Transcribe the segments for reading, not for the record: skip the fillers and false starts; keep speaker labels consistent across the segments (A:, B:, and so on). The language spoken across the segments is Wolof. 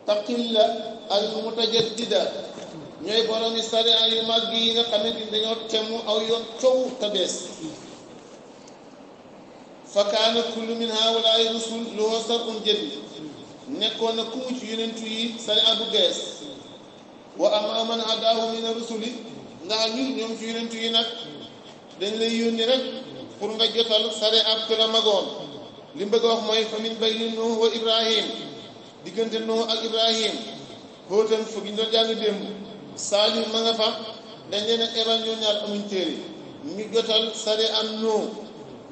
A: taqilla al mutajaddida ñooy boromi sariya yu mag yi nga xamante ni dañoo temu aw yoon coow te bees fa kaana kullu min haulaai rusul lahu sar'un jadid nekkoon na ku mu ci yonentu yi sariya bu bees wa amma man adaahu min rusuli ndax ñoom ci yonentu yi nag dañ lay yónni rek pour nga jotal sariya ab ku la magoon li mu bëgg a wax mooy fa min bayni Nuh wa Ibrahim diggante Nuh ak Ibrahim xóotam fu gi ñu doon jàng démb Saalim ma nga fa dañ leen a ebal ñoo ñaar amuñ téere ñu jotal sariya am Nuh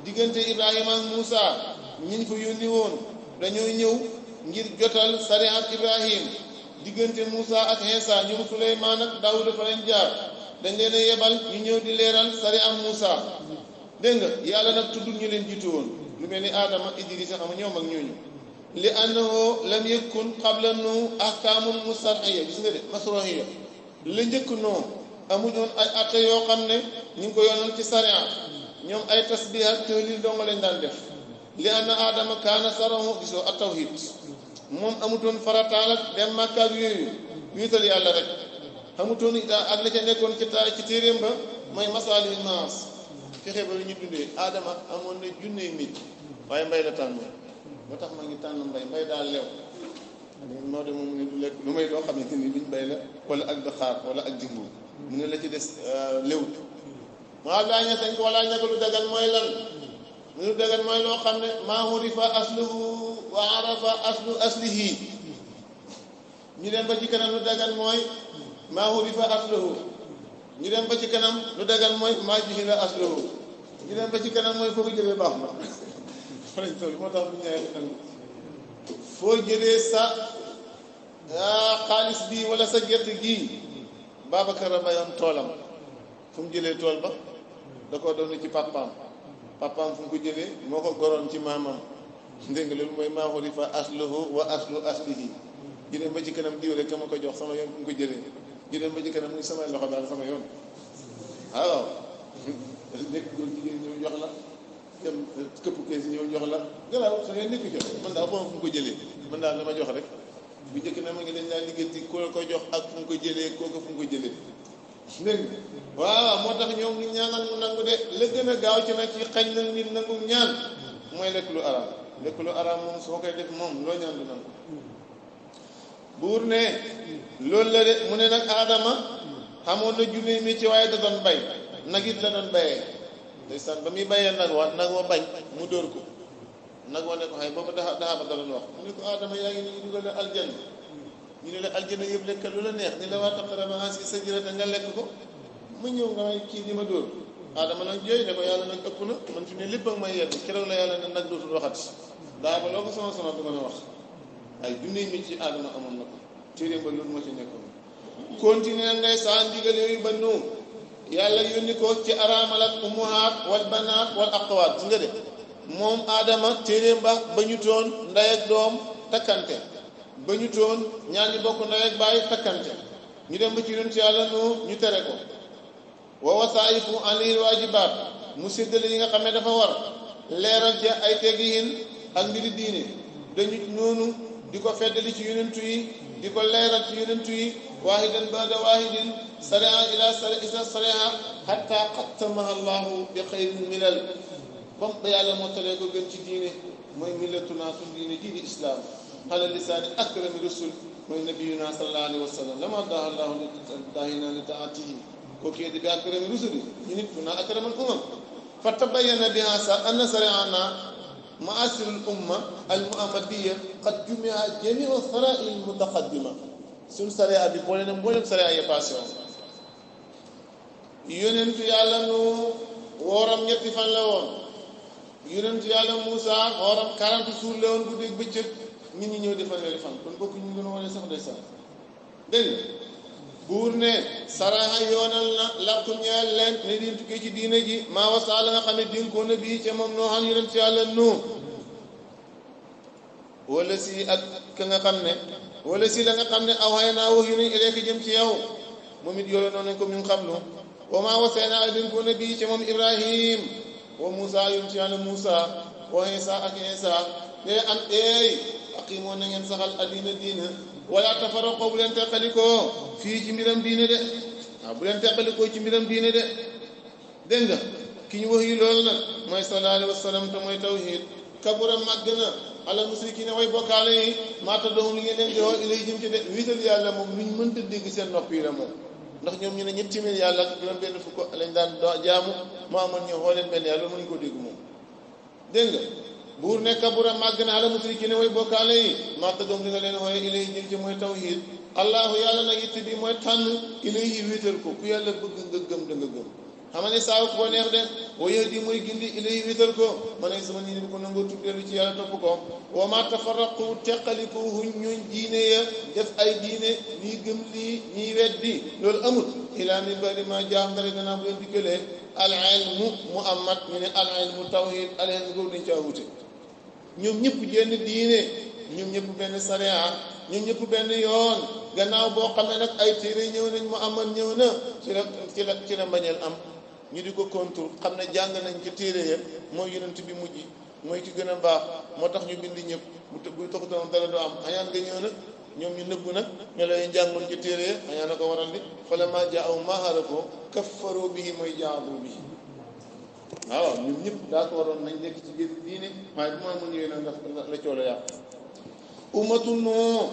A: diggante Ibrahima ak Moussa ñiñ fa yónni woon dañoo ñëw ngir jotal sariya ak Ibrahim diggante Moussa ak Insa ñoom Suleymaan ak Daawuda fa lañ jaar dañ leen a yebal ñu ñëw di leeral sariya am Moussa dégg nga yàlla nag tudd ñu leen jiitu woon lu mel ni Adama Idrisa xam ñoom ak ñooñu li annahu lam yakun qabla nu ahkaamun mustar'iyya gis nga de masruhiyya la njëkk noo amuñoon ay atte yoo xam ne ñu ngi ko yoonoon ci sariya ñoom ay tasbih ak tahlil dong leen daan def li anna Adama kaana sarahu gisoo at tawhid moom amutoon farataal ak dem Makka ak yooyu wiital yàlla rek amutoon ak la ca nekkoon ci téeréem ba mooy masaalihul naas fexe ba lu ñu dundee Adama amoon na junney nit waaye mbay la tànn moo tax ma ngi tànn mbay daal leew moo de moom ne du lekk lu may doo xamante ni luñ bay la wala ak daxaar wala ak jimbu mu ne la ci des léwut maa laa ña sañ ko wala ñaka lu dagan mooy lan lu dagan mooy loo xam ne maa hurifa asluhu wa arafa aslihi ñu dem ba ci kanam lu dagan mooy maa hurifa asluhu ñu dem ba ci kanam lu dagan mooy maa juhila asluhu ñu dem ba ci kanam mooy foo ko jëlee baax na falañ toll moo tax bu ñëwee xam foo jëlee sa xaalis bii wala sa gerte gii Babacar a bayoon toolam fu mu jëlee tool ba da koo doon ci papaam fu mu ko jëlee moo ko goroon ci maamam dégg nga loolu mooy maa hurifa asluhu wa aslu aslihi ñu dem ba ci kanam diw rek ka ma ko jox sama yoon fu mu ko jëlee ñu dem ba ci kanam muy samay loxo daal sama yoon waaw nekk góor jigéen ñëw jox la dem këpp kees ñëw jox la galaaw sa ngeen nekk jox man daal boo fu mu ko jëlee man daal dama jox rek bu njëkk na ma ngi dañ laa liggéey ku la ko jox ak fu mu ko jëlee kooku fu mu ko jëlee dégg nga waaw moo tax ñoom ñu ñaanal mu nangu de la gën a gaaw ci nag ci xañ na nit nangu ñaan mooy lekk lu araam moom soo koy def moom loo ñaan du nangu buur ne loolu la de mu ne nag Adama xamoon na junne mi ci waaye da doon bay nag it la doon bayee ndeysaan ba muy bayee nag wa bañ mu dóor ko nag wa ne ko xëy boobu daxa ba daloon wax mu ne ko Adama yaa ngi ñu dugal aljanna ñu ne la aljanna yëpp lekk lu la neex ni la waa taqraba haadihi sajarata nga lekk ko mu ñëw nga may kii di ma dóor Adama nag jooy ne ko yàlla nag ëpp na man fi ne lépp ak may yedd keroog la yàlla ne nag dootul waxati daa ba loo ko sama du mën a wax ay junne mi ci Adama amoon na ko téere ba loolu moo ci nekkoon continuer ngay saa ndigal yooyu ba nu yàlla yónni ko ci araamal ak ummuhaat wal banaat wal aqwaat gis nga de moom Adama téeréem ba ba ñu toon ndey ak doom takkante ba ñu toon ñaar ñi bokk ndey ak baay takkante ñu dem ba ci yonent yàlla ñu tere ko wa wasaayifu anil waajibaat mu séddale yi nga xam ne dafa war leeral ci ay teggiin ak mbiri diine dañu noonu di ko feddali ci yonentu yi di ko leeral ci yonentu yi waahidan ba'da waahidin sari'a ila sari'a hatta qattamaha Allahu bi xayrin milal comme ba yàlla mottalee ko gën ci diine mooy millatuna suñ diine ji di islam ala lisaani akrami rusul mooy nabiyuna sallallahu alayhi wa sallam lama daa Allahu daahina li taatihi ko kii di bi akrami rusuli ñu nit kuna akramal umam fa tabayyana biha anna sari'ana ma'asir al-umma al-muhammadiyya qad jumi'a jami'u sara'i al-mutaqaddima suñ sariya bi boole na mboolem sariya yi passé woon yonentu yàlla nu wooram ñetti fan la woon yonentu yàlla Moussa wooram 40 jours la woon guddi bëccëg nit ñi ñëw di fanweeri fan kon bokk ñu gën a wane sax de sax dégg buur ne saraxa yoonal na lakku ñeel leen ne di tukkee ci diine ji maa wasaa la nga xam ne dénkoon na bii ca moom noo xam yonent yàlla noo wala si ak ka nga xam ne wala si la nga xam ne aw xay naa wax yu nañ ileeka jëm ci yow moom it yooyu noonu nañ ko min xam lu wa maa wasee naa ak dénkoon na bii ca moom Ibrahim wa Moussa yonent yàlla Moussa wa Isa ak Isa ne an eey aqimoo na ngeen saxal addina diina wala tafarraqu bu leen teqalikoo fii ci mbiram diine de waaw bu leen teqalikoo ci mbiram diine de dégg nga ki ñu wax yi loolu nag mooy sallallahu alayhi wa sallam te mooy tawhid kabura màgg na ala musrikiina way bokkaale yi maata doom li ngeen leen di woo ilay jëm ci de wiital yàlla moom luñ mënta dégg seen nopp yi la moom ndax ñoom ñu ne ñetti téeméer yàlla ak juróom benn fukk lañ daan jaamu moo amoon ñëw xoo leen benn yàlla loolu mënuñu ko dégg moom dégg nga buur ne kabura màgg na ala musrikiina way bokkaale yi maata doom li nga leen wooye ilay jëm ci mooy tawhid allahu yàlla nag it bi mooy tànn ilayhi wiital ko ku yàlla bëgg nga gëm da nga gëm xam ne saa ko neex de wa yahdi mooy gindi ilayhi wiital ko ma ne sama nit bi ko nangoo tuddeelu ci yàlla topp ko wa ma tafarraqu teqaliku huñ ñuñ diine ya def ay diine ñii gëm lii ñii weddi loolu amut ilaa min ba'di ma jaahum dara gannaaw bu leen dikkalee al ilmu muhammad ñu ne al ilmu tawhid al ilmu googu dañ caa wute ñoom ñëpp jenn diine ñoom ñëpp benn sariya ñoom ñëpp benn yoon gannaaw boo xam ne nag ay téere ñëw nañ muhammad ñëw na ci la mbañeel am ñu di ko contour xam ne jàng nañ ci téere ya mooy yonent bi mujj mooy ki gën a baax moo tax ñu bind ñëpp bu taxutoon dara du am añaan nga ñëw nag ñoom ñu nëbbu nag ñu lay jàngoon ci téere ya añaan na ko waral di falammaa jaa'ahum maa arafuu kaffaruu bihi mooy jaahaduu bihi waaw ñun ñëpp daa ko waroon nañ nekk ci biir diine waaye bu mu ñëwee nag la coola yàq ummatu Nuux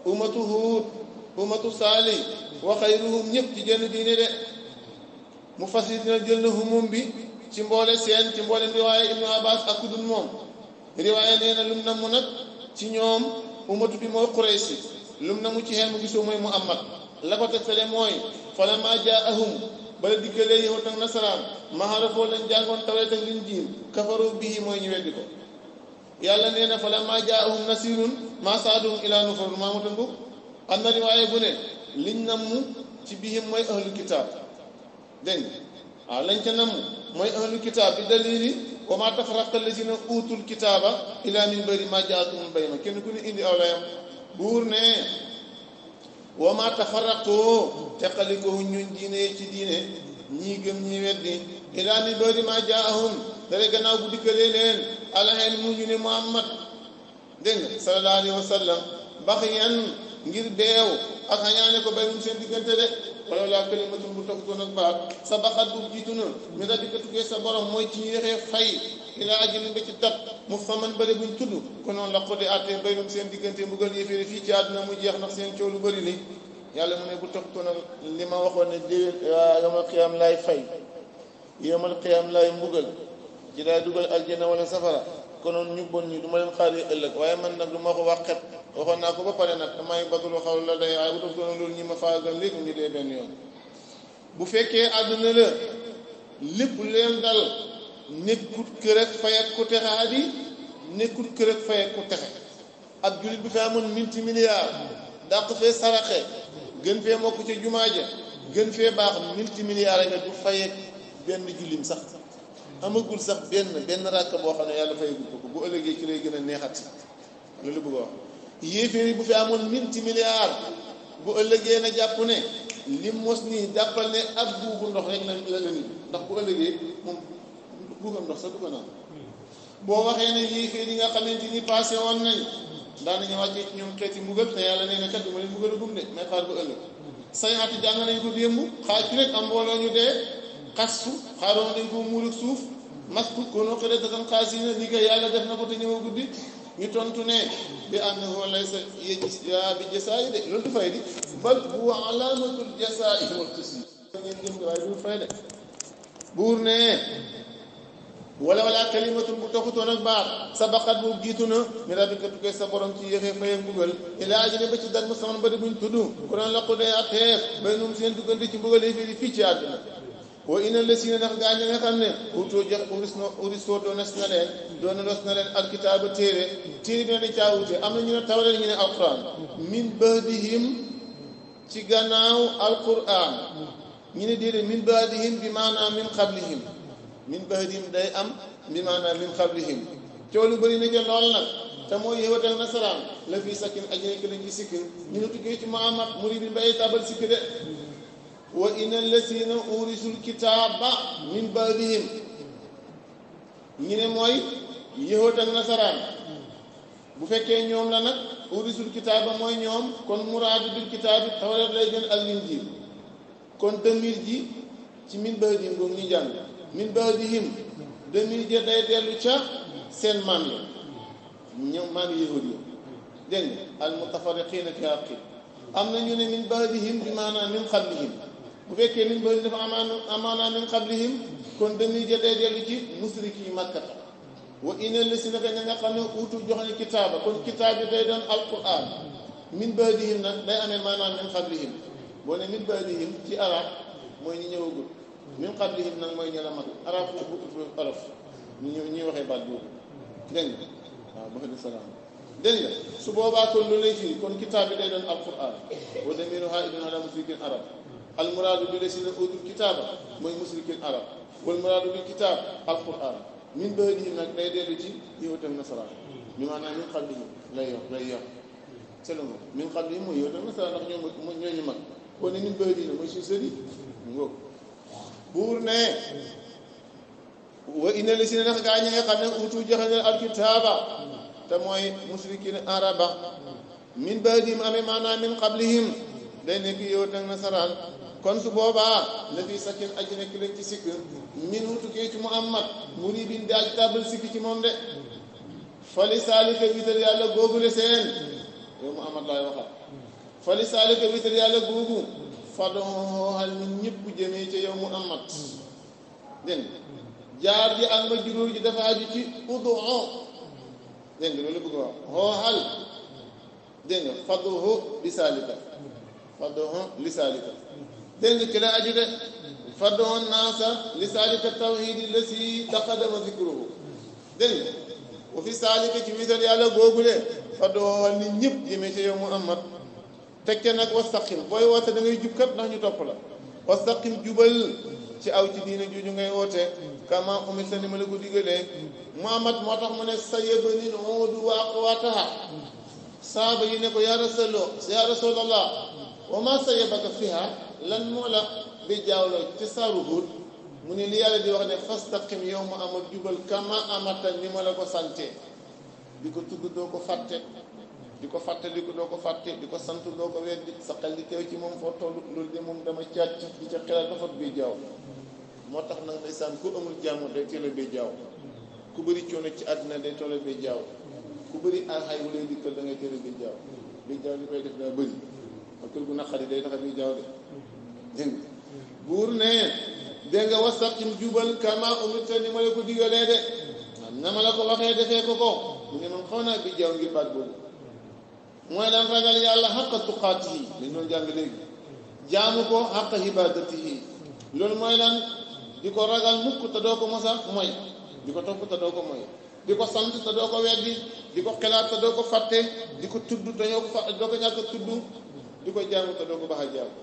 A: ummatu Huud ummatu Saalih wa xayruhum ñëpp ci jenn diine de mu fasir dina jël na humum bi ci mboole seen ci mboole riwaaya Ibnu Abbas ak ku dul moom riwaaya nee na lum na mu nag ci ñoom ummatu bi mooy Quraysh lum na mu ci xel mu gisoo mooy Muhammad la ko tegtale mooy falammaa jaa'ahum bala diggalee yahud ak nasaraan maharafoo lañ jàngoon Tawreet ak Linjiil kafaru bihi mooy ñu weddi ko yàlla nee na falammaa jaa'ahum nasiirun maa saadahum ilaa nufur maa mu tënku am na riwaaya bu ne liñ namm ci bihim mooy ahlu kitaab dégg nga waaw lañ ca namm mooy ahlu kitaab bi dalili wa maa tafarraqa allaziina uutul kitaaba illaa min ba'di maa jaa'athumul bayyinaat kenn ku ne indi aw layam buur ne wa maa tafarraqu teqalikoo ñun diine ci diine ñii gëm ñii weddi illaa min ba'di maa jaa'ahum dara gannaaw bu dikkalee leen al-ilmu ñu ne Muhammad dégg nga sallallahu alayhi wa sallam baxyan ngir beew ak xañaane ko baynum seen diggante de wala laa kalimatun bu tokkutoon ak baat sabaqat bu jiitu na mi nga dikka tukkee sa borom mooy ci yéexee fay ilaa ajalin ba ci dat mu faman bëri buñ tudd ko noonu la ko di àttee baynum seen diggante mbugal yéeféere fii ci àdduna mu jeex ndax seen coow lu bëri li yàlla mu ne bu tokkutoon ak li ma waxoon ne déwén yomal xiyaam laay fay yomal xiyaam laay mbugal ci laay dugal aljana wala safara konoon ñu bon ñi du ma leen xaar yi ëllëg waaye man nag du ma ko wax xet waxoon naa ko ba pare nag damay batul xaw la day waaye bu def doon loolu ñi ma faagal léegi ñu dee benn yoon bu fekkee àdduna la lépp leen dal nekkut kër ak fay ak ku texaat yi nekkut kër ak fay ak ku texe ak jullit bi fi amoon minti milliard dàq fee saraxe gën fee mokk ci jumaa ja gën fee baax minti milliard nga du fay ak benn jullim sax amagul sax benn ràkk boo xam ne yàlla fayagul ko bu ëllëgee ci lay gën a neexat loolu bëgg a wax yéeféer yi bu fi amoon minti milliard bu ëllëgee na jàpp ne li mos nii jàppal ne ab buubu ndox rek la nit ndax bu ëllëgee moom buubam ndox sax du ko naan boo waxee ne yéeféer yi nga xamante ni passé woon nañ daanañu wàccee ci ñoom xeeti mbugal te yàlla nee na kat du ma leen mbugal a gum de mais xaar ba ëllëg sayxaati jàng nañ ko démb xaaj ci rek am mbooloo ñu dee xastu xaaroon dañ ko muur ak suuf masku kono xëre datan xaasina ni ko yàlla def na ko te ñëw guddi ñu tontu ne bi annahu laysa bi jasaa'i de loolu du fay di bal huwa alaamatul jasaa'i wal tasdiid ngeen jëm waaye du fay de buur ne wala kalimatun bu taxutoon ak baat sabaqat boobu jiitu na mi rabbika tukkee sa borom ci yéexee fayee mbugal ilaa ajalin ba ci dat musamman ba di buñ tudd ku naan la ko dee atteef baynum seen duggante ci mbugal yi fii ci àdduna wa ina lesiina ndax gaa ñi nga xam ne utoo jox uristoo doonas na leen alkitaaba téere bi ne dañ caa wute am na ñu ne tawreet ñu ne alquran min baadihim ci gannaaw alquran ñu ne déedéet min baadihim bi maanaam min qablihim min baadihim day am bi maanaam min qablihim coow lu bëri na ca lool nag te mooy yahud ak nasaraan la fii sakkin aj nekk lañ ci sikk ñu ne tukkee ci Muhammad muri bi mbay tabal sikk de wa inna lasina urisul kitaaba min baadihim ñu ne mooy yahud ak nasaraan bu fekkee ñoom la nag urisul kitaaba mooy ñoom kon muraadu bil kitaabi tawreet lay gën ak linjiil kon damir ji ci min ba'dihim boobu ñu jàng min ba'dihim damir ji day dellu ca seen maam yi ñoom maam yahud yi dégg nga al mutafarriqiina fi haqqi am na ñu ne min ba'dihim bi maanaam min qablihim bu fekkee min ba'dihim dafa amaanaa min qablihim kon damir ji day dellu ci musriki makkata wa inna lasina ka ña nga xam ne utu jox ne kitaaba kon kitaab bi day doon alquran min ba'dihim nag day amee maanaam min qablihim boo ne min ba'dihim ci arab mooy ñi ñëwagul min qablihim nag mooy ña la mag arab bu ut olof ñi waxee baat boobu dégg nga waaw ba di salaam dégg nga su boobaa kon lu lay firi kon kitaab bi day doon alquran wa damiru haa'idun ala musrikin arab al muraadu bi lasina utul kitaaba mooy musrikin arab wal muraadu bil kitaab alquran min ba'dihim nag day dellu ci yahud ak nasaraan bi maanaam min qablihim lay yor selon min qablihim mooy yahud ak nasaraan ndax ñoo ñu mag kon ne min ba'dihim mooy suñu sëriñ ngoog buur ne wa inna lasina nag gaa ñi nga xam ne utu joxe ne alkitaaba te mooy musrikin araba min ba'dihim amee maanaam min qablihim day nekk yahud ak nasaraan kon su boobaa la fi sakkin aji nekk leen ci sikk min wutukee ci Muhammad muribin daaj tàbbal sikk ci moom de fali saalika witar yàlla googule seen yow Muhammad laay waxat fali saalika witar yàlla googu fadoxal min ñëpp jëmee ca yow Muhammad dégg jaar ji ak ma juróor ji dafa aju ci udoo dégg loolu bëgg wax xooxal dégg nga fadoxo li saalika fadoxo li saalika dégg nga ci la aju de faddoon naasa li saalika tawhidi la si taqadama zikruhu dégg nga wa fi saalika ci wiital yàlla googule faddoon nit ñëpp jëmee ci yow Muhammad teg ca nag wastaqim booy woote da ngay jub kat ndax ñu topp la wastaqim jubal ci aw ci diina jooju ngay woote kama umirta ni ma la ko digalee Muhammad moo tax mu ne sayyabanil uudu wa aqwaataha saaba yi ne ko yaa rasulallah wa ma sayyabaka fiha lan moo la bi jaawloo ci saaru Huud mu ne li yàlla di wax ne fastaqim yow Muhammad jubal kama amata ni ma la ko sante di ko tudd doo ko fàtte di ko fàttaliku doo ko fàtte di ko sant doo ko weddi sa xel di teew ci moom foo toll loolu de moom dama caat di ca xelal dafat bi jaaw moo tax nag ndeysaan ku amul jàmm day teel a bi jaaw ku bëri coono ci àddina day toll bi jaaw ku bëri alxay wu lay dikkal da ngay teel a bi jaaw li koy def daa bëri ak kër gu naqari day tax bi jaaw de dégg nga buur ne dégg nga wastaqim jubal kama umirta ni ma la ko digalee de na ma la ko waxee defee ko mu ne man xaw naa bi jaaw ngir baat boobu mooy lan ragal yàlla xaqa tuqaatihi dañ doon jàng léegi jaamu ko xaqa ibadatihi loolu mooy lan di ko ragal mukk te doo ko mosa mooy di ko topp te doo ko mooy di ko sant te doo ko weddi di ko xelaat te doo ko fàtte di ko tudd te doo ko ñàkk a tudd di ko jaamu te doo ko bax a jaamu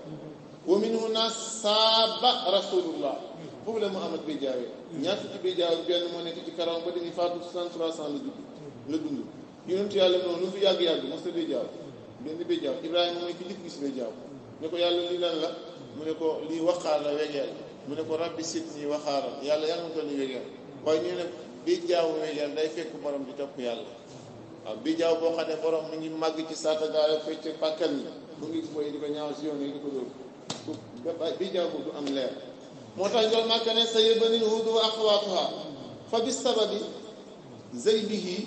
A: wa minhu nasaaba rasulullah foofu la Muhammad bi jaawee ñaar fukki bi jaaw benn moo nekk ci karam ba dañuy faatu 63 ans la dund yonentu yàlla noonu lu mu fi yàgg-yàgg mos ta bi jaaw benn bi jaaw Ibrahima mooy ki njëkk gis bi jaaw ne ko yàlla lii lan la mu ne ko lii waxaar la wegeel mu ne ko rabbi sit nii waxaaral yàlla yàlla mu toll ni wegeel waaye ñu ne bi jaaw wegeel day fekk borom di topp yàlla waaw bi jaaw boo xam ne borom mu ngi màgg ci saatagaaya fecc pàkkan yi mu ngi boy di ko ñaaw si yoon yi di ko dóor bi jaaw boobu du am leer moo tax njol màkka ne sayyabanil huudu wa axawaatuha fa bi sababi zaybihi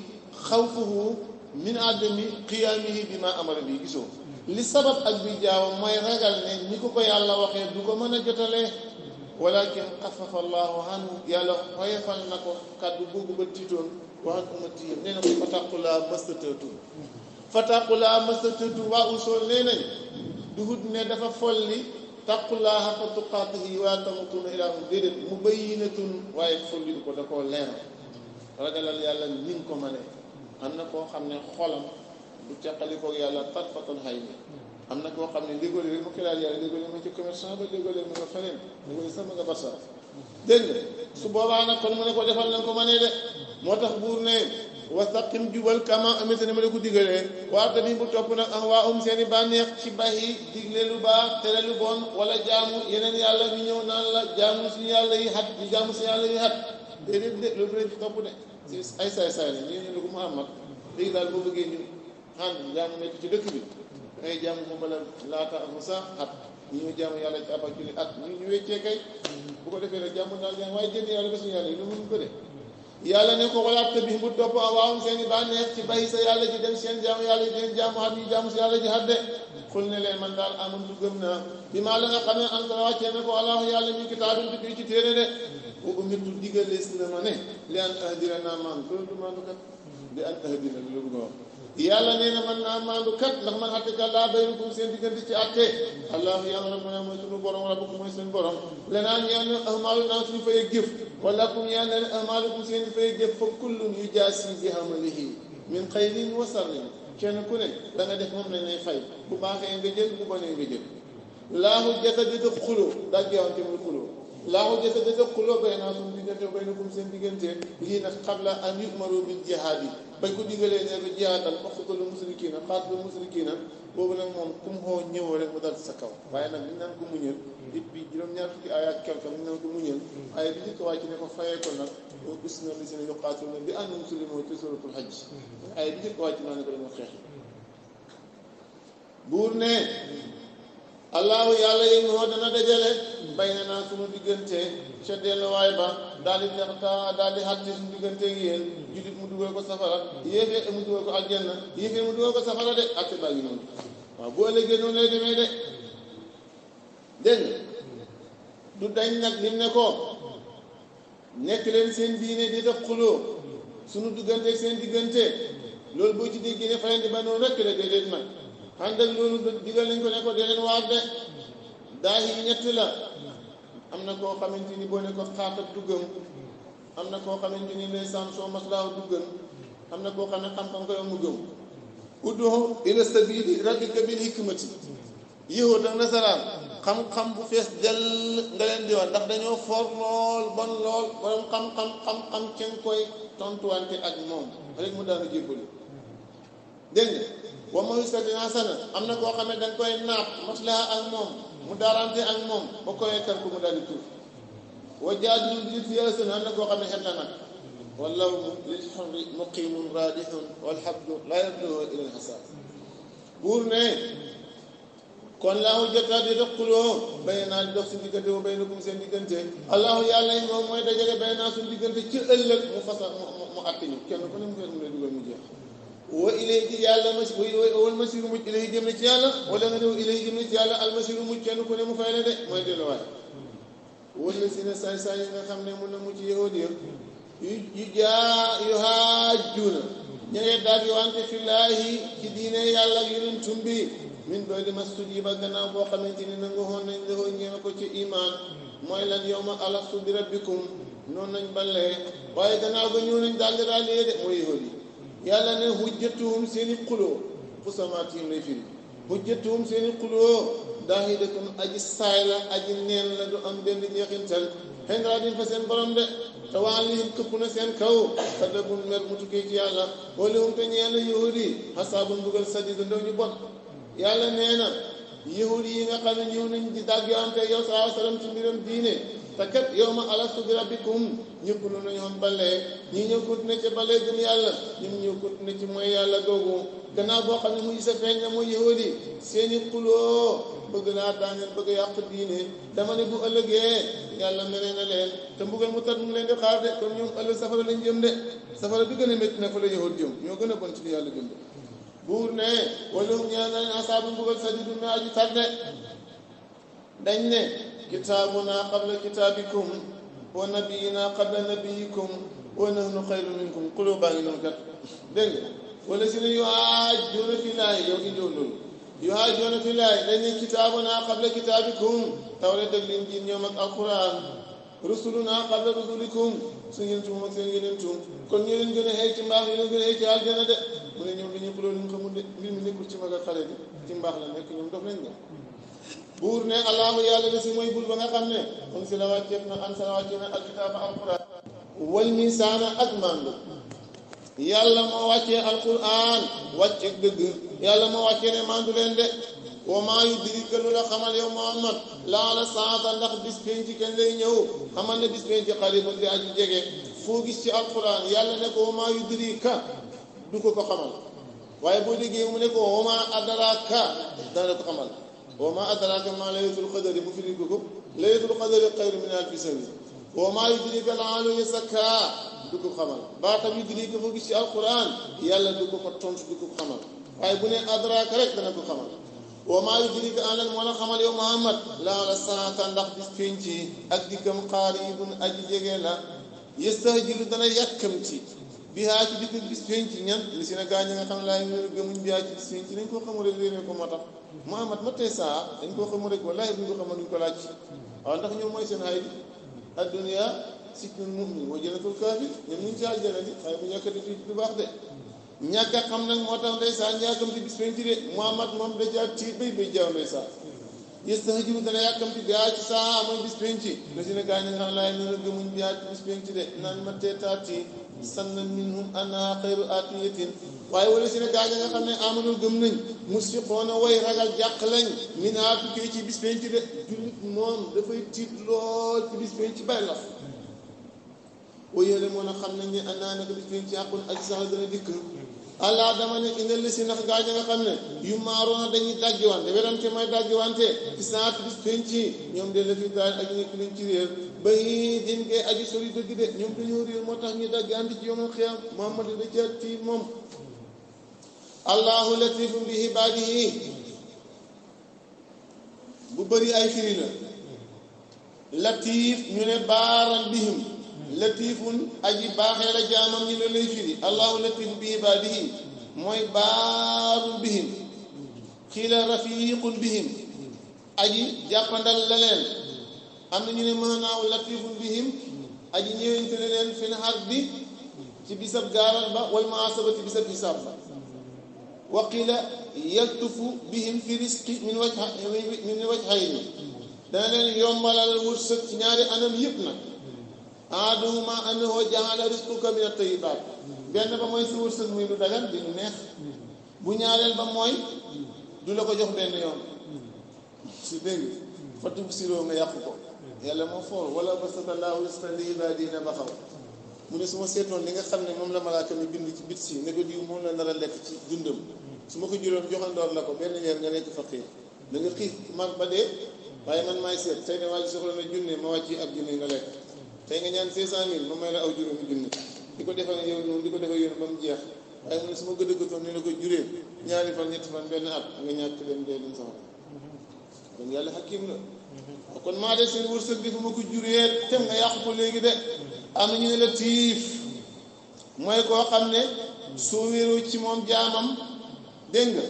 A: xawfuhu min adami qiyaamihi bi ma amara bi gisoo li sabab ak bi jaaw mooy ragal ne ni ko yàlla waxee du ko mën a jotalee walakin xafafa allahu anhu yàlla xoyefal na ko kàddu googu ba tiitoon wa an ummati nee na ko fataqulaa mastatatu waa usool nee nañ duhut ne dafa folli taqulaa xaqa tuqaatihi waa tamutuuna ilaa déedéet mu bayyinatun waaye folli ko da koo leer ragalal yàlla ni nga ko mënee am na koo xam ne xolam du teqalikoo yàlla tarfatal xay ni am na koo xam ne léegóole rek mu xilaat yàlla léegóole ma ci commerçant ba léegóole mu nga feneen léegóole sax ma nga barsa dégg nga su boobaa nag kon mu ne ko defal nañ ko mënee de moo tax buur ne wastaqim jubal kama amita ni ma la ko digalee waa tamit bu topp nag waa seeni bànneex ci bàyyi digle lu baax tere lu bon wala jaamu yeneen yàlla ñu ñëw naan la jaamu suñu yàlla yi xat ñu jaamu suñu yàlla yi xat déedéet de loolu lañ ci topp de si ay saay-saay la ñu ne ko Muhammad léegi daal boo bëggee ñu ànd jaamu nekk ci dëkk bi ngay jaamu mu bala laata am sax at ñu jaamu yàlla ci abak julli at ñu weccee kay bu ko defee rek jaamu daal jaamu waaye jënd yàlla ba suñu yàlla yi lu mun ko de yàlla ne ko walaat bi bu topp waawum seen i bànneex ci bàyyi sa yàlla ji dem seen jaamu yàlla ji dem jaamu xat yi jaamu si yàlla ji xat de xul ne leen man daal amantu gëm naa bi maa la nga xam ne an wàccee ne ko allahu yàlla mi kitaabin tukki ci téere de bu umirtu digalees na ma ne li an ahdira naa maandu loolu du maandu kat li an ahdira loolu bëgg a wax yàlla nee na man naa maandu kat ndax man atte kat laa baynakum seen diggante ci atte allahu yàlla rabbuna mooy sunu borom rabbukum mooy seen borom lenaan ñaan ahmaalu naa suñu fay jëf wala kum ñaan leen ahmaalukum seen fay jëf fa kullun yujaasi bi amalihi min xayrin wa sarrin kenn ku ne da nga def moom lañ lay fay bu baaxee nga jël bu bonee nga jël laahu jata di dëpp xuloo dajjewante muy xuloo laahu jata di dëpp xuloo bay naa suñu diggante bay na kum seen diggante lii nag qabla an yu'maru bil jihaad yi bañ ko digalee ne ko jihaadal uqtulu musrikiina qaatilu musrikiina boobu nag moom ku mu xoo ñëwoo rek mu dal sa kaw waaye nag liñ naan ko muñal it bi juróom-ñaar fukki aaya ak quelque liñ naan ko muñal waaye bi njëkk wàcc ne ko fayee ko nag gis na li si ne yuqaatiluuna bi annahum zulimu ci suuratul hajj waaye bi njëkk wàcc naa ne ko dañoo xeex buur ne allahu yàlla yéen moo dana dajale bay na naa sunu diggante ca delluwaay ba daal di daal di xàtte suñu diggante ak yéen jullit mu dugal ko safara yéefee mu dugal ko aljanna yéefee mu dugal ko safara de ak baa ngi noonu waaw boo ëllëgee noonu lay demee de dégg nga du dañ nag lim ne ko nekk leen seen diine di def xuloo suñu diggante ak seen diggante loolu boo ci déggee ne fayante ba noonu rekk la déedéet man ànd ak loolu digal nañ ko ne ko dee leen waar de daa yi ñett la am na koo xamante ni boo ne ko xaatat duggam am na koo xamante ni ndeysaan soo maslaaw duggam am na koo xam ne xam-xam ko yow mu gëm ud'u ila sabili rabbika bil hikmati yëwut ak nasaraan xam-xam bu fees dell nga leen di wax ndax dañoo for lool bon lool borom xam-xam ca nga koy tontuwante ak moom rek mu daanu jébbali dégg nga wa maw'izatin hasana am na koo xam ne dañ koy naat maslaha ak moom mu daarante ak moom ba koy kar ko mu daal di tuur wa jaadil billati hiya ahsan am na koo xam ne xet la nag wallahu lil hurri muqimun radihun wal habdu la yabluhu ila al hasad buur ne kon laahu jota di doxuloo bay naa di dox si diggante wa bay na kum seen diggante allahu yàlla yi moom mooy dajale bay naa suñu diggante ci ëllëg mu fasa mu àtte ñu kenn ku ne mu fees mu lay dugal mu jeex wa ilayhi yàlla wal masiru mucc ilayhi jëm na ci yàlla wala nga ne wa ilayhi jëm na ci yàlla almasiru mucc kenn ku ne mu fay la de mooy delluwaay wala si ne saay-saay yi nga xam ne mun na mucc yahudi yu haajjuuna ña ngee daal di wante fillaahi ci diine yàlla ak yonentum bi min doy di mastud yi ba gannaaw boo xamante ni nangu xoon nañ lexoo ñeena ko ci iman mooy lan yow ma alastu bi rabbikum noonu nañ ballee waaye gannaaw ba ñëw nañ daal daal lee de mooy yahudi yàlla ne hujjatuhum seeni xuloo xusamaatihim lay firi hujjatuhum seeni xuloo daahidatun aji saay la aji neen la du am benn jeexintal xendraa din fa seen borom de te waalihim këpp na seen kaw kadabun mer mu tukkee ci yàlla walihum te ñeel yahudi xasaabun mbugal sadid ndaw ñu bon yàlla nee na yahudi yi nga xam ne ñëw nañ di dàggante yow saa sallam ci mbiram diine te kat yow ma alastu bi rabbikum ñëpp lu nañu woon balee ñi ñëw continué ci balee gëm yàlla ñi ñëw continué ci mooy yàlla googu gannaaw boo xam ne muy sa feeñ na mooy yahudi seeni xuloo bëgg laa daaneel bëgg yàq diine dama ne bu ëllëgee yàlla mere na leen te mbugal mu tat mu leen di xaar de kon ñoom ëllëg safara lañ jëm de safara bi gën a métti na fa la yahud jëm ñoo gën a bon ci li yàlla jëm de buur ne wala ñaan nañ asaabu mbugal sadidu na aji tar de dañ ne kitaabuna qabla kitaabikum wa nabiyina qabla nabiyikum wa nahnu xayru minkum xuloo baa ngi noonu kat dégg nga wala si ne yuhaajuuna fillaahi yow indiwoon loolu yuhaajuuna fillaahi dañ ne kitaabuna qabla kitaabikum tawreet ak Linjiil ñoom ak alquran rusuluna qabla rusulikum su ngeen tuum ak seen yeneen tuum kon ñu leen gën a xëy ci mbaax ñu leen gën a xëy ci aljana de mu ne ñoom dañuy xuloo luñ xamul de mbir mi nekkul ci mag ak xale bi ci mbaax la nekk ñoom dof nañ nga buur ne allahu yàlla la si mooy bul ba nga xam ne kon si la wàcceef na an sa la wàcceef na alkitaaba alquran wal misaana ak mandu yàlla moo wàccee alquran wàcce dëgg yàlla moo wàccee ne mandu leen de wa maa yudrika lu la xamal yow Muhammad laala saata ndax bis penc kañ lay ñëw xamal ne bis penc xaribun di aji jege foo gis ci alquran yàlla ne ko wa maa yudrika du ko xamal waaye boo déggee mu ne ko wa maa adraaka dana ko xamal wa maa adraaka maa laylatul qadri mu firi ko laylatul qadri xayru min alfi shahr wa maa yudrika la'allahu yazakkaa du ko xamal baatam yudrika foo gis ci alquran yàlla du ko tontu du ko xamal waaye bu ne adraaka rek dana ko xamal wa maa yudrika anan moo la xamal yow Muhammad la'alla saata ndax bis penc ak dikkam qaaribun aji jege la yastahjilu dana yàkkamti bihaa ci dikk bis penc ñan li si na gaañ nga xam ne laay gëmuñ bihaa ci bis penc dañ koo xamul rek réeré ko moo tax Muhammad ma tey saa dañ koo xamul rek wallaahi buñ ko xamal duñ ko laaj waaw ndax ñoom mooy seen xay di adduniya sijnul mu'min wa jannatul kaafir ñoom ñu ngi ci àjjana di xëy bu ñàkk def du baax de ñàkk a xam nag moo tax ndeysaan yàkkamti bis penc de Muhammad moom da caa tiit bay jaaw ndeysaan yastahjilu dana yàkkamti bihaa ci saa mooy bis penc la si na gaañ nga xam ne laay gëmuñ bihaa ci bis penc de naan ma teetaati sanna minhum ana xayru atiyatin waaye wala si ne gaa nga xam ne amanul gëm nañ musfiqoona way ragal jàq lañ min haa tukkee ci bis penc de jullit moom dafay tiit lool ci bis penc bari la wayéle moo na xam nañ ne anaa naka bis penc àqun aji sax la dana dikk allah dama ne indal li si ndax gaa nga xam ne yu maaroona dañuy dajjiwante werante mooy dajjiwante ci saat bis penc ñoom de la fi daal ak nekk nañ ci réer bay din ngay aji sori dëgg de ñoom dañoo réer moo tax ñu dajjante ci yomal xiyam Muhammad da ca tiit moom allahu latifun bi ibaadihi bu bëri ay firi la latif ñu ne baaran bihim latifun aji baaxee la jaamam ñi la lay firi allahu latifun bi ibaadihi mooy baarun bihim xiila rafiqun bihim aji jàppandal la leen am na ñu ne maanaaw latifun bihim aji ñëwante ne leen fi naxar bi ci bisab gaaral ba wal muhaasabati bisab hisaab ba waqila yaltufu bihim fi risqi min wajhayni dana leen yombalal wërsëg ci ñaari anam yëpp nag ahaduhuma annahu ja'ala rizqaka min at-tayyibaat benn ba mooy sa wërsëg muy lu dagan di lu neex bu ñaareel ba mooy du la ko jox benn yoon si dégg fa tubsiroo nga yàqu ko yàlla moo foor wala basatallaahu rizqa li ibaadihi baxaw mu ne su ma seetoon li nga xam ne moom la malaaka mi bind ci bit si ne ko diw moom la nar a lekk ci dundam su ma ko juróom joxandoor la ko benn weer nga nekk faqiir da nga xiif mag ba dee waaye man maay seet tey ne waa ji soxla na junne ma wàcc ab junne nga lekk tey nga ñaan 500 000 ma may la aw juróomi junne di ko defal yow noonu di ko defal yow ba mu jeex waaye mu ne su ma gëddëgatoon ne la ko juree ñaari fan ñetti fan benn at nga ñàkk leen dee duñ soxla kon yàlla xakim la kon maa de seen wërsëg di fu ma ko juree tem nga yàqu ko léegi de am na ñu ne la tiif mooy koo xam ne soo wéeru ci moom jaamam dégg nga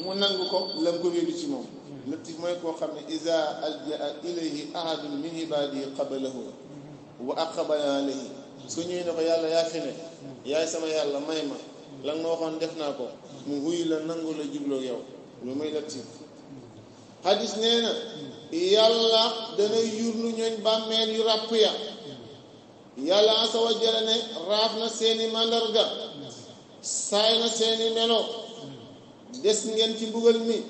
A: mu nangu ko lam ko wéeru ci moom latif mooy koo xam ne iza aljaa ilayhi ahadun min ibadihi qabalahu wa aqbala alayhi su ñëwee ne ko yàlla yaa fi ne yaay sama yàlla may ma la nga ma waxoon def naa ko mu wuyu la nangu la jubloo yow lu muy latif hadis nee na yàlla dana yurnu ñooñ bàmmeel yu ràpp ya yàlla asa wa jalla ne raaf na seeni màndarga saay na seeni melo des ngeen ci mbugal mi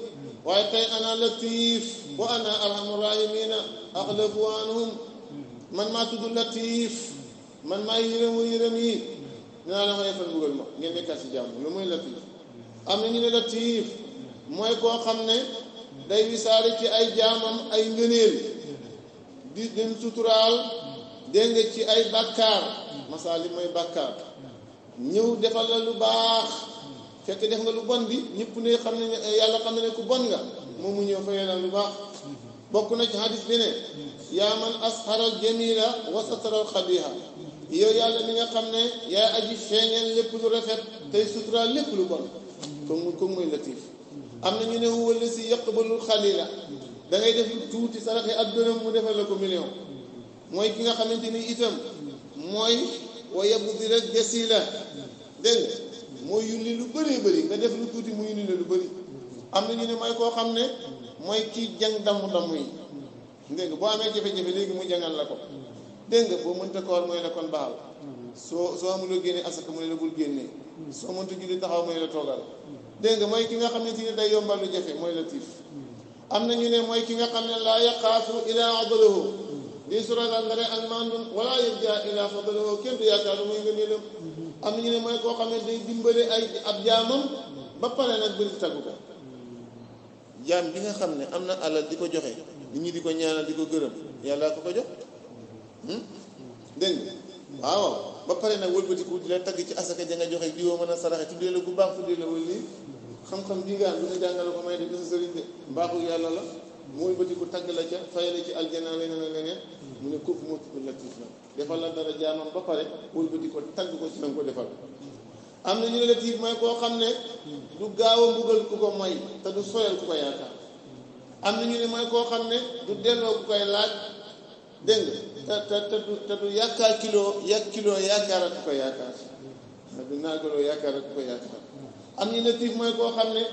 A: waaye tey ana latif wa ana arhamur rahimina axlafu anhum man maa tudd latif man maa yërëmu yërëm yi dinaa la ma defal mbugal ma ngeen nekkaat ci jàmm lu muy latif am na ñu ne latif mooy koo xam ne day wisaare ci ay jaamam ay ngëneel di leen suturaal dégg nga ci ay bàkkaar masaali mooy bàkkaar ñëw defal la lu baax fekk def nga lu bon bi ñëpp ne xam ne yàlla xam ne ku bon nga moom mu ñëw fayee la lu baax bokk na ci hadis bi ne yaa man asharal jamila wa sataral xabiha yow yàlla mi nga xam ne yaay aji feeñal lépp lu rafet tey suturaal lépp lu bon comme muy latif am na ñu ne huwa lasi yaqbalul xalila da ngay def lu tuuti saraxe ak dërëm mu defal la ko million mooy ki nga xamante ni itam mooy wa yabdi rek jasila dégg nga mooy yulli lu bëree bëri nga def lu tuuti mu yulli la lu bëri am na ñu ne mooy koo xam ne mooy kii jàng damm yi dégg nga boo amee jafe-jafe léegi mu jàngal la ko dégg nga boo mënta koor mooy la kon baaxal soo amuloo génne asaka mu ne la bul génnee soo mënta julli taxaw mooy la toogal dégg nga mooy ki nga xamante ni day yombal lu jafe mooy latif am na ñu ne mooy ki nga xam ne laa yaqaafu ilaa adlahu di suragal nga ne ak mandun wala yërja ilaa fadlahu kenn du yaakaar muy nga neelam am na ñu ne mooy koo xam ne day dimbale ay ab jaamam ba pare nag bëri taggu ko. jaam bi nga xam ne am na alal di ko joxe nit ñi di ko ñaanal di ko gërëm yàlla ko jox dégg nga waaw ba pare nag wëlbatiku di la tagg ci asaka ja nga joxe diwoo mën a saraxe tuddee la bu baax tuddee la wala lii xam-xam bi nga am du nga jàngale ko may de gis sëriñ de mbaaxu yàlla la mu wëlbatiku tagg la ca fay la ci aljana leneen ak leneen mu ne kooku moo tudd latif la defal la dara jaamam ba pare wëlbatiku tagg ko ci la nga ko defal. am na ñu ne latif mooy koo xam ne du gaaw a mbugal ku ko moy te du soyal ku ko yaakaar. am na ñu ne mooy koo xam ne du delloo ku koy laaj dégg nga te du yaakaar kilo yaakaar ak ku ko yaakaar du naagaloo yaakaar ak ku ko yaakaar. am ñu ne latif mooy koo xam ne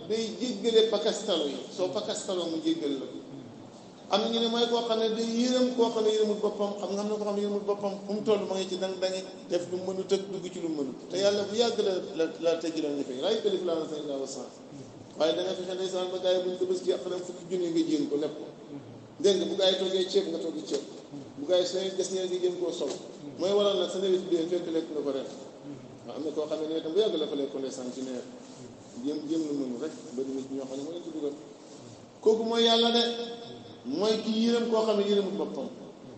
A: day jéggale pakastalo yi soo pakastaloo mu jéggal la. am na ñu ne mooy koo xam ne day yërëm koo xam ne yërëmul boppam xam nga xam ne koo xam ne yërëmul boppam fu mu toll ma ngi ci dang-dangi def lu mënut ak dugg ci lu mënut te yàlla bu yàgg la teggiloon ñu fay ray kalif laa sa illa wasa waaye da nga fexe ndeysaan ba gars yi buñ ko bés ci après fukki junni nga jéem ko lépp ko dégg nga bu gars yi toggee ceeb nga toggi ceeb bu gars yi sa des ñee nga jéem koo sol mooy waral nag sa nawet bi déen fekk lekk nga ko ren waaw am na koo xam ne ne tam bu yàgg la fa lekk ko ndeysaan ci nawet jéem lu mënu rek bëri nit ñoo xam ne moo leen ci dugal kooku mooy yàlla de mooy ki yërëm koo xam ne yërëmul boppam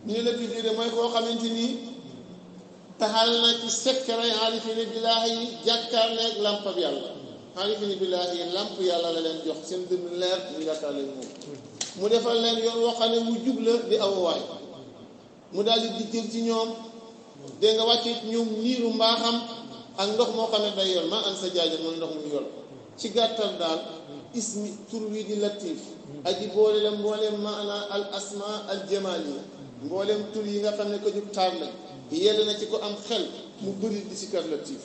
A: ñu ne la fi de mooy koo xamante ni taxal na ci secret aarifina billaahi yi jàkkaarleeg lampab yàlla aarifina billaahi yi lamp yàlla la leen jox seen dënn leer ñu jàkkaarleeg moom mu defal leen yoon woo xam ne mu jub la di awwaay mu daal di jël ci ñoom dégg nga wàccee ci ñoom niiru mbaaxam ak ndox moo xam ne day yor maa an sa jaaja mooy ndox mu yor ci gàttal daal ismi tur wi di latif aji boole la mbooleem maana al asma al jamaal yi mbooleem tur yi nga xam ne ko jub taar lañ yell na ci ko am xel mu bëri di sikar latif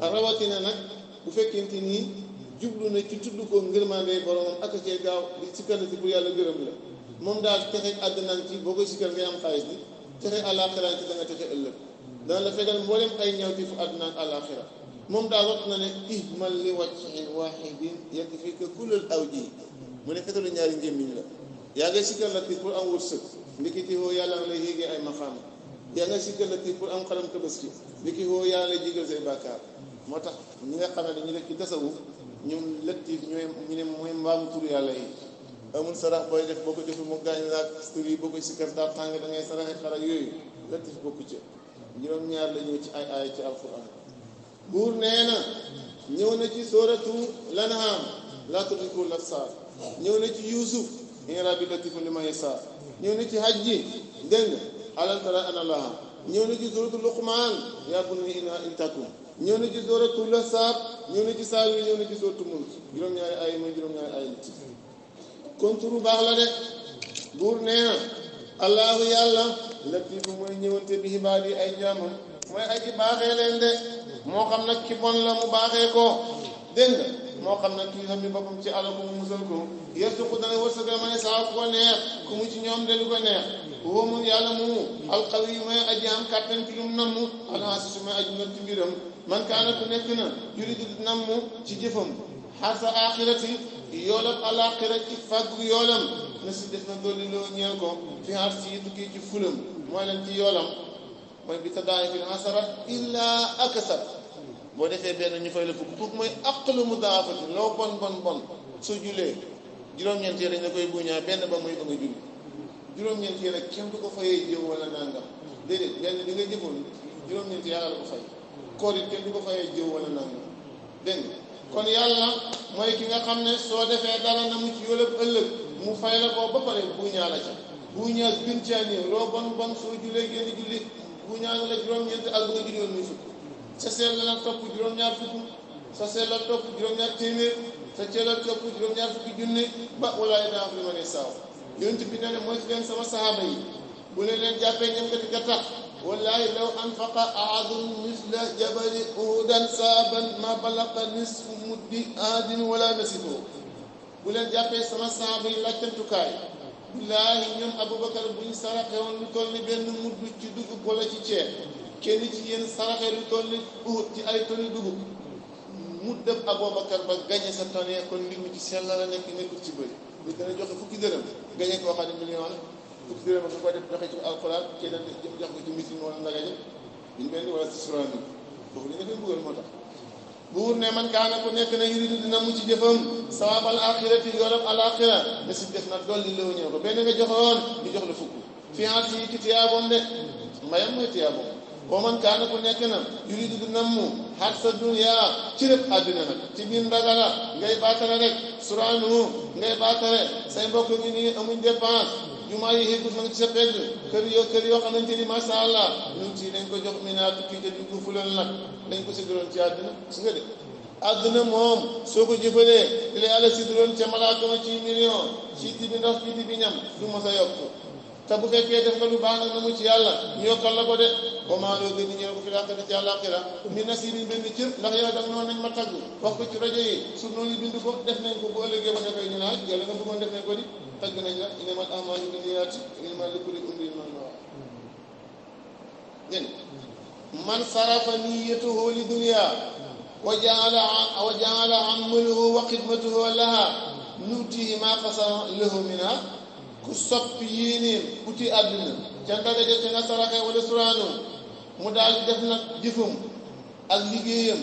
A: rawatina nag bu fekkente nii jublu na ci tudd ko ngërmaande boromam ak cee gaaw di sikar latif pour yàlla gërëm la moom daal texe àddinaan ci boo koy sikar ngay am xaalis bi texe àllaaxiraan ci da nga texe ëllëg dana la fegal mbooleem ay ñawti fu àddinaan àllaaxira moom daal wax na ne ihmal li wajhin wahidin yakfika kullal awji mu ne fetalu ñaari njëmmiñ la yaa ngay sikkar latif pour am wërsëg ndikiti hoo yàlla nga lay yéegee ay maxaam yaa ngay sikkar latif pour am xaram tabaski ndiki hoo yàlla lay jégal say bàkkaar moo tax ñi nga xam ne dañu nekk ci tasawuf ñoom latif ñooy ñu ne mooy mbaamu tur yàlla yi amul sarax booy def boo ko defee mu gaañ laak tur yi boo koy sikkar daa tàng da ngay saraxe xar ak yooyu latif bokku ci juróom-ñaar la ñëw ci ay aaya ci alquran buur nee na ñëw na ci sooratu lanham laa tudrikul absaar ñëw na ci Yuusuf in rabbi latifu liman yasaa ñëw na ci hajji dégg nga alam tara anna allaha ñëw na ci sooratu luqmaan yaa bunayya in takum ñëw na ci sooratu lahzaab ñëw na ci saar wi ñëw na ci sooratu mulk juróom-ñaari ay mooy juróom-ñaari ay nit kon turu baax la de buur nee na allahu yàlla latifu mooy ñëwante bi xibaar yi ay jaamam mooy aji baaxee leen de moo xam nag ki bon la mu baaxee ko dégg nga moo xam nag kii xam ni boppam ci àll bu mu musal ko yarzuqu dana wërsëgal ma ne saa ku ko neex ku mu ci ñoom de lu ko neex woo mun yàlla moomu alqawi mooy aji am kàttan ci lu mu namm alxaasisu mooy aji not ci mbiram man kaana ku nekk na yuridu namm ci jëfam xarsa axirati yoolam alaxira ci fàggu yoolam na si def na dolli loo ñeel ko fi xar si tukki ci fulam mooy leen ci yoolam mooy bi tadaay fil hasarat illa akasar boo defee benn ñu fay la fukk mooy aqlu mudaafati loo bon soo julee juróom-ñeent yi dañ la koy buñaa benn ba muy ba nga julli juróom-ñeent yi rek kenn du ko fayee jëw wala nangam déedéet benn bi nga jëfoon juróom-ñeent yàlla la ko fay koor it kenn du ko fayee jëw wala nangam dégg nga kon yàlla mooy ki nga xam ne soo defee dara na mu ci yólëb ëllëg mu fay la ko ba pare buñaa la ca buñaa gën caa néew loo bon soo julee génn julli buñaa nga la juróom-ñeent ak bu nga julli woon muy fukk sa seel la topp juróom-ñaar fukk sa seel la topp juróom-ñaar téeméer sa seel la topp juróom-ñaar fukki junne ba walaay daa fi ma ne saaw yonent bi nee ne mooy leen sama sahaaba yi bu leen jàppee ñam nga tax wallahi law anfaqa ahadun misla jabali uhudan saaban ma balaqa nisfu muddi ahadin wala nasifu bu leen jàppee sama sahaaba yi laajtantukaay billaahi ñoom Aboubacar bu ñu saraxe woon lu toll ni benn mudd ci dugub wala ci ceeb kenn ci yéen saraxe lu toll ni Uhud ci ay tonni dugub mu def Aboubacar ba gañe sa tonne kon mbir mi ci sell la nekk nekkul ci bëri lu dana joxe fukki dërëm gañe koo xam ne million la fukki dërëm bu ko def joxe ci alxuraan keneen jëm jox ko ci misin wala ndagaje ñu benn wala ci suraan bi foofu li nga fi mbugal moo tax buur ne man kaana ku nekk na yuridu dina mu ci jëfam sawaabal axirati yoolab alaxira ne si def na dolli loo ñëw ko benn nga joxoon ñu jox la fukk fiance yi ci tiyaaboom de mbayam mooy tiyaaboom boo man kaana ku nekk na yuridu du nammu xat sa dunya ci lépp àdduna nag ci biir ndagala ngay baatare rek suraanu ngay baatare say mbokk ngi nii amuñ dépense jumaa yi xéegut ma ngi ci sa pegg kër yoo xamante ni masha Allah ñun ci dañ ko jox minaat kii te duñ ko fulal nag dañ ko séddaloon ci àdduna su nga de àdduna moom soo ko jëfalee di la yàlla séddaloon ca malaaka ma ci million ci tibi ndox ci tibi ñam du ma sa yokk te bu fekkee def nga lu baax nag na mu ci yàlla ñu yokkal la ko de ba maa loo gën di ñëw ko fi laaxira ci àllaaxira mi nasiibin benn cër ndax yow danga noonu nañ ma tagg wax ko ci rajo yi su noonu bind ko def nañ ko bu ëllëgee ba defee ñu naaj yàlla nga bëggoon def nañ ko di tagg nañ la innamal a'maalu binniyaati wa innamaa likulli imri'in maa nawaa dégg man sarafa niyyatahu li dunya wa ja'ala amaluhu wa xidmatuhu laha nuutihi maa qasama lahu minha ku soppi yéenéem uti àdduna ca ndaga ja ca nga saraxe wala suraano mu daal di def nag jëfam ak liggéeyam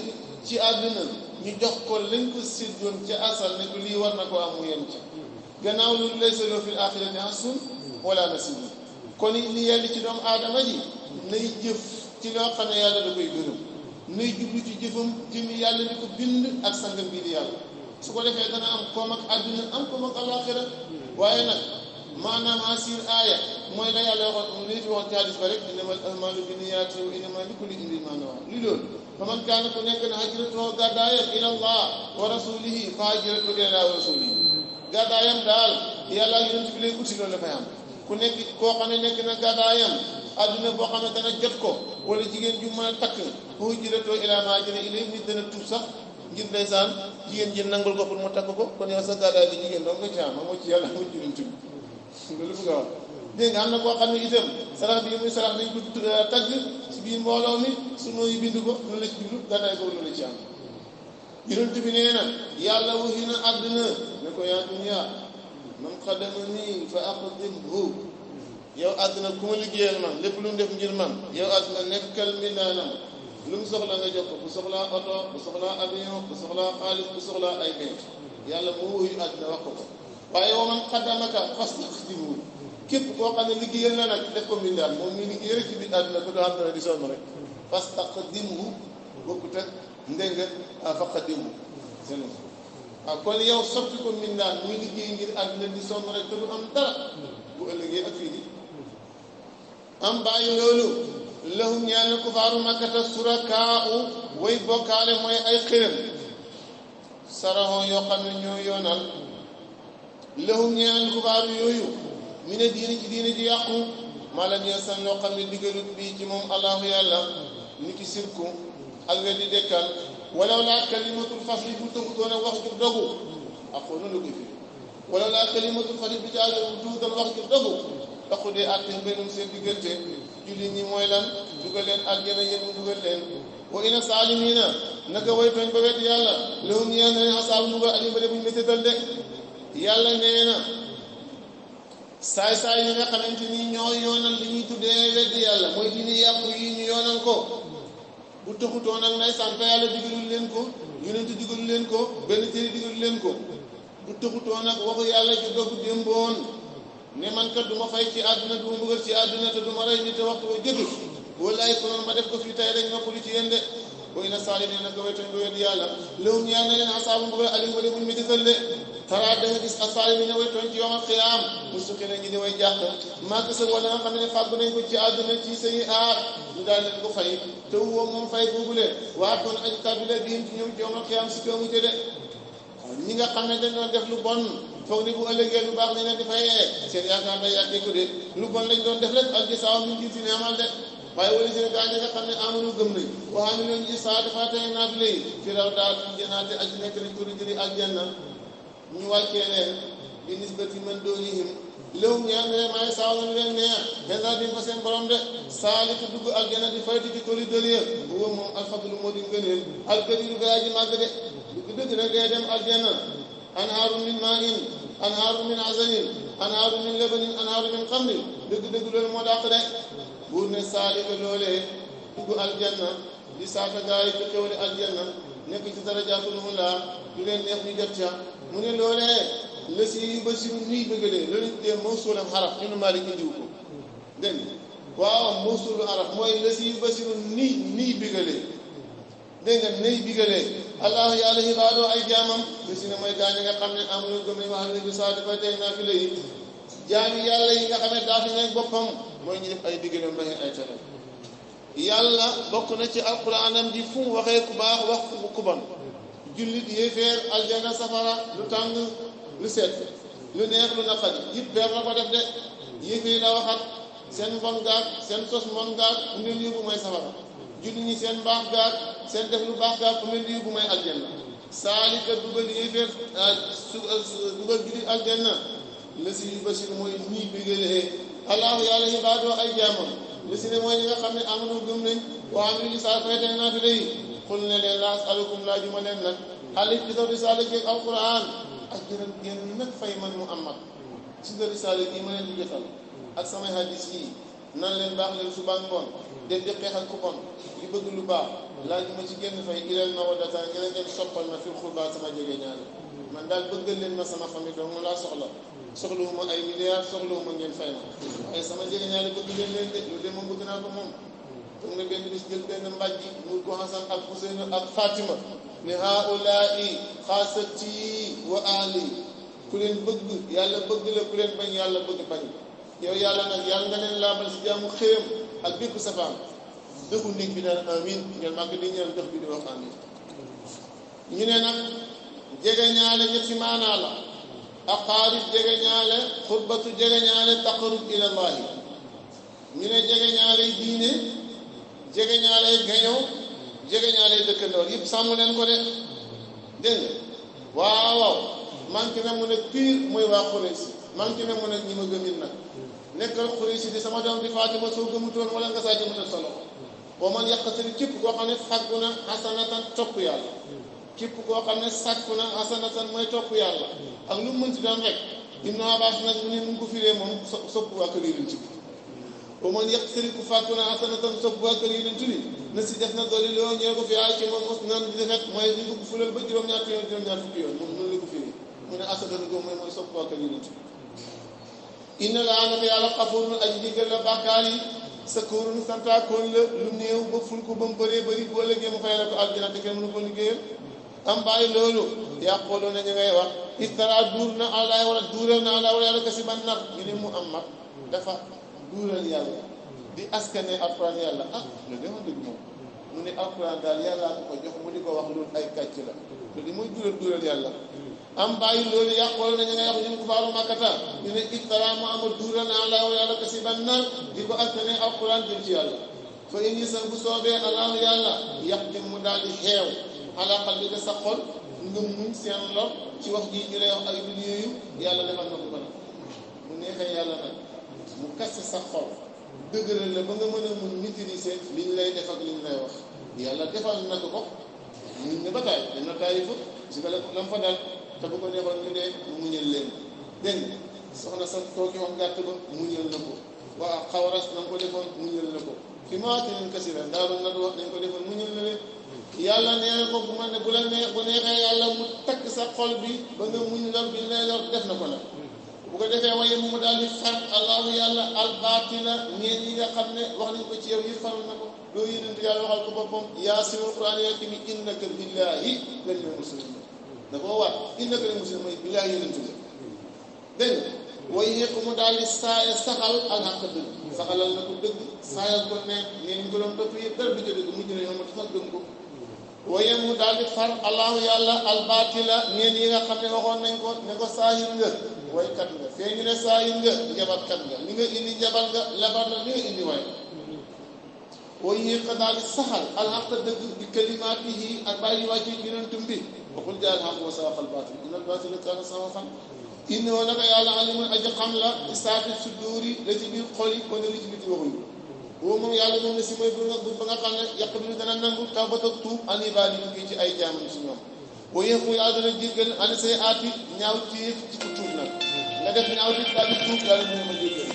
A: ci àdduna ñu jox ko lañ ko séddoon ca asal ne ko lii war na ko am mu yem ca gannaaw loolu lay solo fil axirati hasun wala nasib kon li yàlla ci doomu aadama ji nay jëf ci loo xam ne yàlla da koy gërëm nay jublu ci jëfam jëmi yàlla di ko bind ak sangam bii di yàlla su ko defee dana am koom ak àdduna am koom ak alaxira waaye nag maanaam asir aaya mooy la yàlla waxoon li fi waxoon ci hadis ba rek innamal a'maalu binniyaati wa innamaa likulli imri'in maa nawaa li loolu fa man kaana ku nekk na hijratuhu gàddaayam ila Allah wa rasulihi fa hijratuhu ila Allah wa rasulihi gàddaayam daal yàlla yonent bi lay uti loolu dafay am ku nekk koo xam ne nekk na gàddaayam adduna boo xam ne dana jot ko wala jigéen ju mën a takk fa hijratuhu ilaa maa haajara ilayhi nit dana tuub sax ngir ndeysaan jigéen ji nangul ko pour mu takk ko kon yow sa gàddaay bi jigéen doon nga ci am amoo ci yàlla amoo ci yonent bi loolu bëgg a wax dégg nga am na koo xam ne itam sarax bi muy sarax dañ ko tagg ci biir mbooloo mi su nooyu bind ko loolu la ci jublu gàddaay boobu loolu la ci am yonent bi nee na yàlla waxi na àdduna ne ko yaa dunya man xadamani fa aqdimhu yow àdduna ku ma liggéeyal man lépp lu mu def ngir man yow àdduna nekkal mbindaanam lu mu soxla nga jox ko bu soxlaa oto bu soxlaa avion bu soxlaa xaalis bu soxlaa ay béy yàlla moo wuyu àdduna wax ko ko waaye wa man xaddamaka fastaqdimhu képp koo xam ne liggéeyal na nag def ko mbindaan moom mi liggéey rek ci biir àdduna ko doo xam ne di sonn rek fastaqdimhu bokkut ak ndég nga faqadimhu seen kon yow soppi ko mbindaan muy liggéey ngir àdduna di sonn rek te du am dara bu ëllëgee ak fii di am bàyyi loolu lahum ñeel na kufaaru makkata surakaa'u way bokkaale mooy ay xërëm saraxoo yoo xam ne ñoo yoonal lahum ñeel na kufaaru yooyu mi ne diine ci diine ji yàqu maa la ñeel san loo xam ne diggalut bii ci moom allahu yàlla ni ki sirku ak weddi dekkal walaw laa kalimatul fasli bu tëgutoon ak wax ju dogu ak xool noonu la koy firi walaw laa kalimatul fasli bi caa tuutal wax ju dogu taxu dee àtte mbenum seen diggante jullit ñi mooy lan dugal leen aljana yéen mu dugal leen wa ina saalimiina naka way tooñ ba wet yàlla lahum ñeel na leen asaabu mbugal alim ba de buñu mététal de yàlla nee na saay-saay yi nga xamante ni ñoo yoonal li ñuy tuddee weddi yàlla mooy diine yàqu yi ñu yoonal ko bu taxutoon ak nay sant yàlla digalul leen ko yonent digalul leen ko benn téere digalul leen ko bu taxutoon ak waxu yàlla ju dogu démboon ne man kat du ma fay ci àdduna du ma bëggal ci àdduna te du ma rey nit te waxtu ba jëtul wallaay konoon ma def ko fii tey rek noppalu ci yéen de booy na saali nee na ko wetoñ ba wet yàlla lawum ñaan na leen asaabu mbugal alim ba de buñ métital de taraa da nga gis asaali mi ne wetoñ ci yowmal xiyaam mu suqi na ñi di way jàq màgg sa wala nga xam ne fàggu nañ ko ci àdduna ci sayi aar ñu daal leen ko fay te woo moom fay boobule waa doon aji tabila biim ci ñoom ci yowmal xiyaam si kamu ci de ñi nga xam ne dañ doon def lu bon foog ni bu ëllëgee lu baax leen di fayee seen yaakaar day yàggee ko de lu bon lañ doon def rek ak gisaaw min jin si ne amal de waaye wala seen gaa ñi nga xam ne amanu gëm nañ waxaami leen ji saa dafa tey naafile yi fi raw daal janaate aji nekk nañ ko jëri aljanna ñu wàccee leen bi nisbati man doonihim léw ñaan ne maay saaw lañu leen neex xensa dim fa seen borom de saalitu dugg aljanna di fayti ci toli dëlier huwa moom alfadlu moo di ngëneel alkabiru gaa ji màgg de dugg dëgg nag dee dem aljanna anhaaru min maa'in anhaaru min asalin anhaaru min labanin anhaaru min xamrin dëgg-dëgg loolu moo dàq de buur ne saalika loolee dugg aljanna di saata gaa yi ci xewali aljanna nekk ci darajaatul ula du leen neex ñu jot ca mu ne loolee la si basiru nii bëggalee loolu tuddee mawsuulam xaraf ñu ne Maalik indiw ko dégg nga waaw mawsuulu xaraf mooy la si basiru nii bëggalee dégg nga nay bigalee allah yàlla xibaadoo ay jaamam li si ne mooy gaañ nga xam ne amuñu gëm nañ wax ne bi saa dafa tey naa fi lay jaami yàlla yi nga xam ne daa fi nekk boppam mooy ñu def ay diggalam bañ ay tere yàlla bokk na ci alquraanam ji fu mu waxee ku baax wax ku bon jullit yéeféer aljana safara lu tàng lu set lu neex lu naqari yëpp beer la ko def de yéeféer la waxat seen mbon gaag seen sos mbon gaag mu leen yóbbu mooy safara jullit ñi seen mbaax gaag seen def lu baax gaag mu leen yóbbu mooy aljanna saalika dugal yéeféer dugal jullit aljanna la si yu basir mooy ñii bégalee allahu yàlla ibaadoo ay jaamam li si ne mooy ñi nga xam ne amanu gëm nañ wa amilu saa fayte naa fi lay xul ne leen laa asalukum laajuma leen nag xaalis bi sa risaala geeg alquran ak jërëm génn nag fay man Muhammad si nga risaala gi ma leen di jotal ak samay hadis yi nan leen baax leen suba ngoon dem di xeex ak ku bon yu bëgg lu baax laajuma ci génn fay ilal mawaddata ngeen soppal ma fil xurbaa sama jege ñaari man daal bëggal leen ma sama famille dong laa soxlawuma ay milliards soxlawuma ngeen fay ma waaye sama jege ñaari bëgg leen leen de loolu de moom bëgg naa ko moom foog na benn bis jël benn mbàjj mu ko Hasan ak Ousseynou ak Fatima ne haulaai xaasati wa ahli ku leen bëgg yàlla bëgg la ku leen bañ yàlla bëgg bañ yow yàlla nag yàlla nga leen laabal si jaamu xëyam ak bépp safaan dëkku néeg bi daan amin ngeen màgg di ñaan dëx bi di wax amin ñu ne nag jege ñaale ñetti maanaa la aqaarib jege ñaale xurbatu jege ñaale taqarrub ilallahi ñu ne jege ñaale diine jege ñaale gaño jege ñaale dëkkandoor yëpp sàmm leen ko de dégg nga waaw manqué na mu ne pire mooy waa Quraysh manqué na mu ne ñi ma gëmit nag nekkal Quraysh di sama doom di Fatima soo gëmutoon wala nga saa jëmutal sa loxo boo man yàqatali képp koo xam ne fàggu na xasanatan topp yàlla képp koo xam ne sàkku na xasanatan mooy topp yàlla ak lu mu mënti doon rek Ibnu Abbas nag mu ne mu ngi ko firee moom sopp waa kër yonent bi boo man yàqatali ku fàggu na xasanatan sopp waa kër yonent bi na si def na dooli loo ñëw ko fi ay ci moom mos nan di defet mooy ñu ko fulal ba juróom-ñaar fukki yoon moom noonu la ko firee mu ne asadan go mooy sopp waa kër yonent bi inna laa naka yàlla xafuurun aji jéggal la bàkkaar yi sakuurun santaakoon la lu néew ba ful ko ba mu bëree bëri boo léegi mu fay la ko aljana te kenn mënu ko liggéeyal am bàyyi loolu yàqooloo na ñu ngay wax iftara duur na àlaay wala duural na àlaay wala yàlla kasi ban nar ñu ne Muhammad dafa duural yàlla di askane alquran yàlla loolu de wax dëgg moom mu ne alquran daal yàllaa ko jox mu di ko wax loolu ay kàcc la loolu mooy duural yàlla am bàyyi loolu yàqooloo na ñu ngay wax ñun kufaaru Makkata ñu ne iftara Muhammad duural na àlaay wala yàlla kasi ban nar di ko askane alquran jëm ci yàlla fa indi san bu soobee allahu yàlla yàq di mu daal di xeew ala qalbika sa xol nga muñ seen lor ci wax ji ñu lay wax ay dund yooyu yàlla defal na ko ba nag mu neexee yàlla nag mu kasse sa xol dëgëral la ba nga mën a muñ maîtriser li ñu lay def ak li ñu lay wax yàlla defal na ko muñ ne ba taay dem na taay fa si nga la mu fa dal te bu ko neexoon ñu dee mu muñal leen dégg nga soxna sa tooki wax gàtt ba muñal na ko waa xawras na ko defoon muñal na ko fi maati leen kasira daaru na wax nañ ko defoon muñal na leen yàlla nee ko bu ma ne bu la neex bu neexee yàlla mu takk sa xol bi ba nga muñ lor bi lay lor def na ko nag bu ko defee waye mu daal di far allahu yàlla albaatila ñeen yi nga xam ne wax nañ ko ci yow yi faral na ko loolu yénent yàlla waxal ko boppam yaasiru quran yaa mi innaka billahi lamina muslimin da koo waat innaka la muslim mooy billahi yénent la dégg nga way yéq mu daal di saxal ak xaq dëgg saxalal na ko dëgg saayal ko ne ñeen ñu ko doon topp yëpp dara du ca dëgg mujj na yow ma taxal gëm ko waye mu daal di far allahu yàlla albaatila ñeen yi nga xam ne waxoon nañ ko ne ko saahir nga waykat nga fee ñu ne saahir nga njabarkat nga li nga indi njabar nga labar na li nga indi waay waye yéq daal di saxal alxaq dëgg bi kalimaatihi ak bàyyi wàcce yonentum bi waxul jaal xaq wa saxal baatil inna albaatila kaana saxuuqan innoo naka yàlla alimun aji xam la istaafi suduuri la ci biir xol yi wala li ci biti waxuñu boobu moom yàlla moom la si mooy bu nga xam ne yàq bi dana nangu tawbat ak tuub an ibaadi yi ci ay jaamam si ñoom boo yëngu yàlla dana jéggal an say aati ñaaw téef ci ko tuub nag nga def ñaaw téef daal di tuub yàlla moom ma jéggal